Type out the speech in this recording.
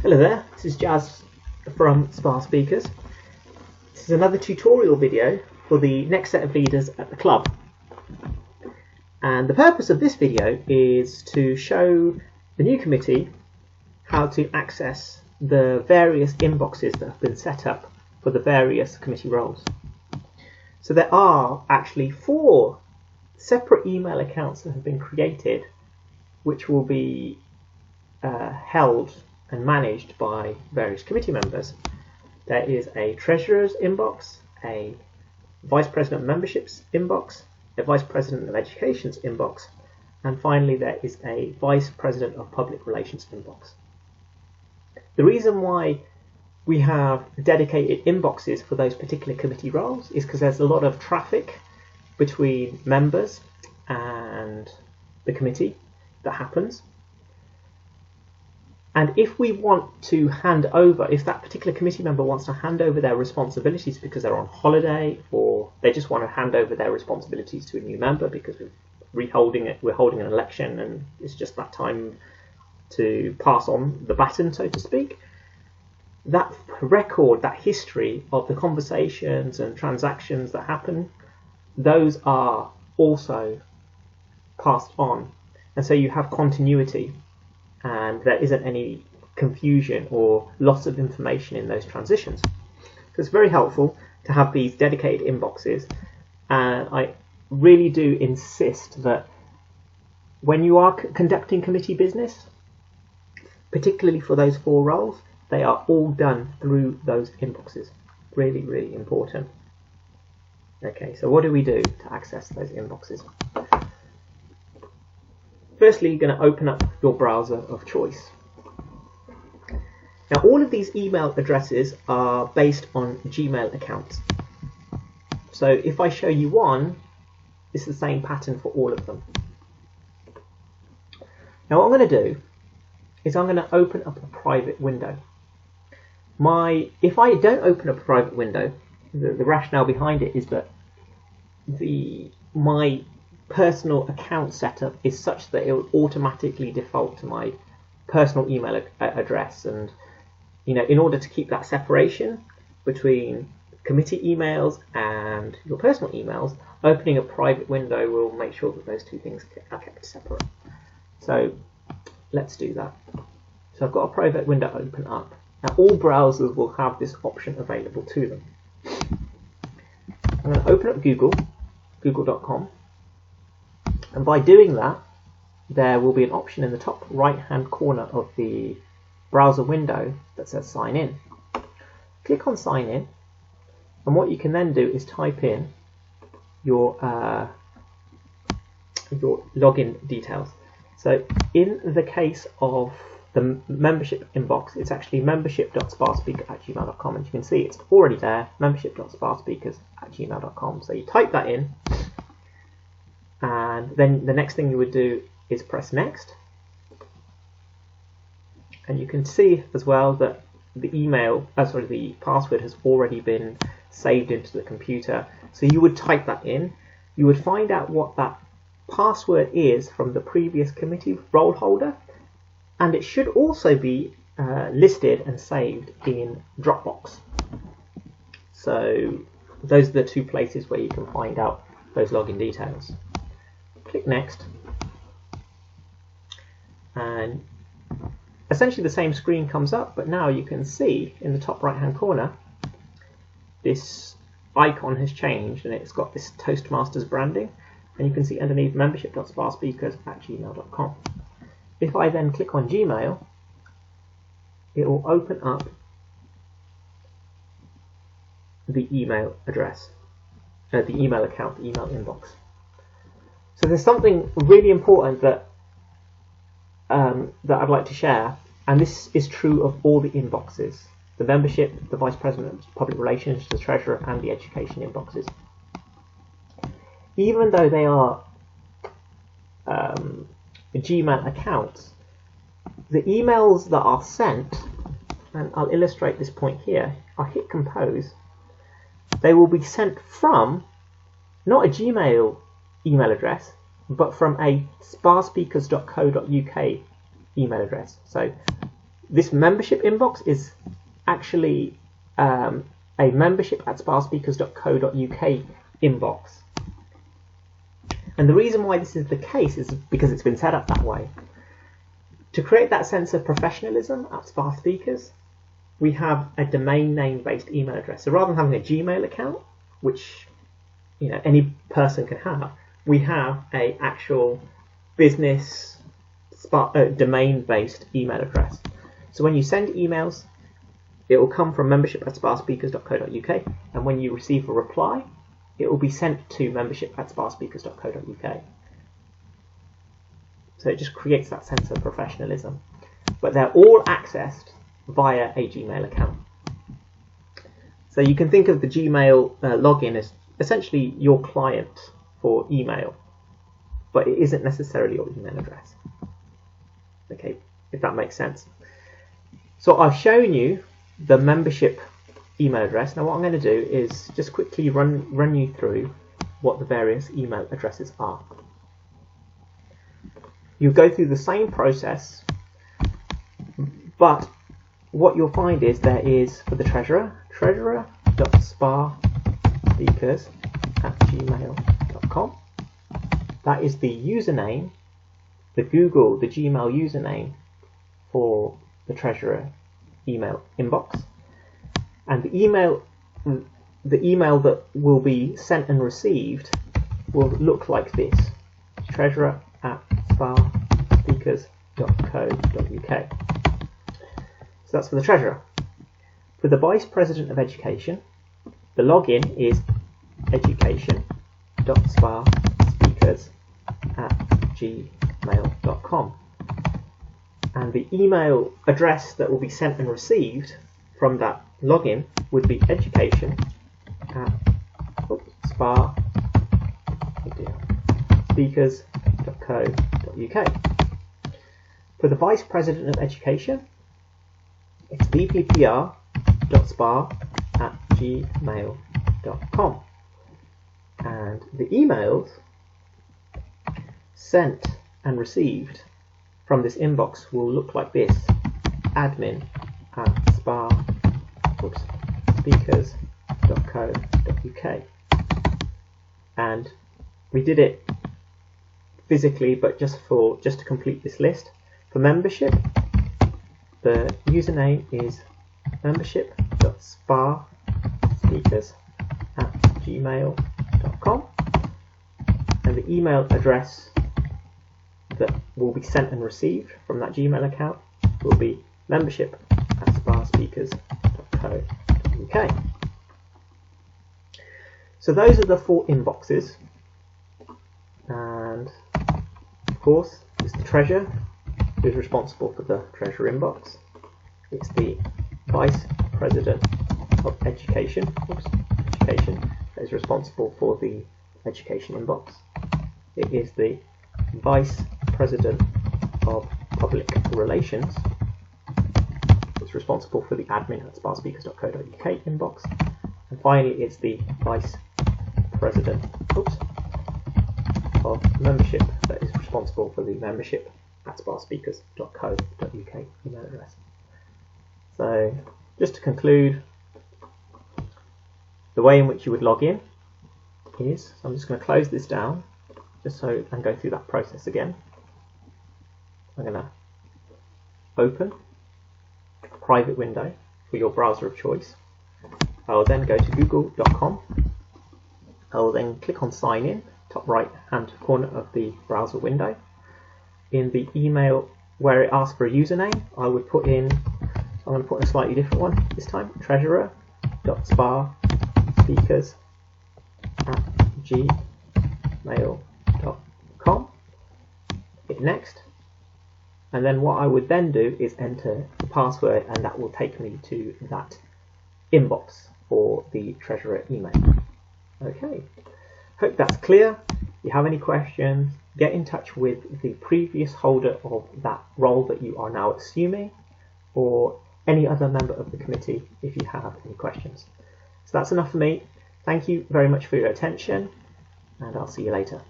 Hello there, this is Jazz from Spa Speakers. This is another tutorial video for the next set of leaders at the club. And the purpose of this video is to show the new committee how to access the various inboxes that have been set up for the various committee roles. So there are actually 4 separate email accounts that have been created, which will be held and managed by various committee members. There is a treasurer's inbox, a vice president of memberships inbox, a vice president of education's inbox, and finally there is a vice president of public relations inbox. The reason why we have dedicated inboxes for those particular committee roles is because there's a lot of traffic between members and the committee that happens. And if we want to hand over, if that particular committee member wants to hand over their responsibilities because they're on holiday, or they just want to hand over their responsibilities to a new member because we're holding an election and it's just that time to pass on the baton, so to speak, that record, that history of the conversations and transactions that happen, those are also passed on. And so you have continuity, and there isn't any confusion or loss of information in those transitions. So it's very helpful to have these dedicated inboxes, and I really do insist that when you are conducting committee business, particularly for those 4 roles, they are all done through those inboxes. Really, really important. Okay, so what do we do to access those inboxes? Firstly, you're going to open up your browser of choice. Now, all of these email addresses are based on Gmail accounts. So if I show you one, it's the same pattern for all of them. Now, what I'm going to do is I'm going to open up a private window. If I don't open up a private window, the rationale behind it is that my personal account setup is such that it will automatically default to my personal email address, and in order to keep that separation between committee emails and your personal emails, opening a private window will make sure that those 2 things are kept separate. So let's do that. So I've got a private window open up. Now all browsers will have this option available to them. I'm going to open up google.com. And by doing that, there will be an option in the top right hand corner of the browser window that says sign in. Click on sign in, and what you can then do is type in your login details. So in the case of the membership inbox, it's actually membership.sparspeaker@gmail.com, and you can see it's already there, membership.sparspeakers@gmail.com. So you type that in, and then the next thing you would do is press next, and you can see as well that the password has already been saved into the computer. So you would type that in, you would find out what that password is from the previous committee role holder, and it should also be listed and saved in Dropbox. So those are the 2 places where you can find out those login details. Click next, and essentially the same screen comes up, but now you can see in the top right hand corner this icon has changed, and it's got this Toastmasters branding, and you can see underneath membership.sparspeakers@gmail.com. If I then click on Gmail, it will open up the email address, the email account, the email inbox. So there's something really important that I'd like to share, and this is true of all the inboxes: the membership, the vice president of public relations, the treasurer, and the education inboxes. Even though they are Gmail accounts, the emails that are sent, and I'll illustrate this point here, I'll hit compose, they will be sent from not a Gmail email address, but from a sparspeakers.co.uk email address. So this membership inbox is actually a membership@sparkspeakers.co.uk inbox. And the reason why this is the case is because it's been set up that way. To create that sense of professionalism at Spark Speakers, we have a domain name based email address. So rather than having a Gmail account, which any person can have, we have a actual business domain based email address. So when you send emails, it will come from membership@sparkspeakers.co.uk, and when you receive a reply, it will be sent to membership@sparkspeakers.co.uk. So it just creates that sense of professionalism. But they're all accessed via a Gmail account. So you can think of the Gmail login as essentially your client for email, but it isn't necessarily your email address. Okay, if that makes sense. So I've shown you the membership email address. Now what I'm going to do is just quickly run you through what the various email addresses are. You go through the same process, but what you'll find is there is, for the treasurer.sparspeakers@gmail.com. That is the username, the Gmail username for the treasurer email inbox. And the email that will be sent and received will look like this: treasurer@sparkspeakers.co.uk. So that's for the treasurer. For the vice president of education, the login is education.sparspeakers@gmail.com. And the email address that will be sent and received from that login would be education@speakers.co.uk. For the vice president of education, it's vppr.spar@gmail.com. And the emails sent and received from this inbox will look like this: admin@speakers.co.uk. And we did it physically, but just to complete this list, for membership, the username is membership.sparspeakers@gmail.com, and the email address that will be sent and received from that Gmail account will be membership@sparkspeakers.co.uk. So those are the 4 inboxes, and of course it's the treasurer who's responsible for the treasurer inbox. It's the vice president of education that is responsible for the education inbox. It is the vice president of public relations that's responsible for the admin@sparkspeakers.co.uk inbox. And finally, it's the vice president of membership that is responsible for the membership@sparkspeakers.co.uk email address. So just to conclude, the way in which you would log in is, I'm just going to close this down just so and go through that process again. I'm going to open a private window for your browser of choice. I will then go to google.com. I will then click on sign in, top right hand corner of the browser window. In the email where it asks for a username, I'm going to put in a slightly different one this time: treasurer.sparspeakers@gmail.com. Hit next, and then what I would then do is enter the password, and that will take me to that inbox for the treasurer email. Okay, hope that's clear. If you have any questions, get in touch with the previous holder of that role that you are now assuming, or any other member of the committee if you have any questions. So that's enough for me. Thank you very much for your attention, and I'll see you later.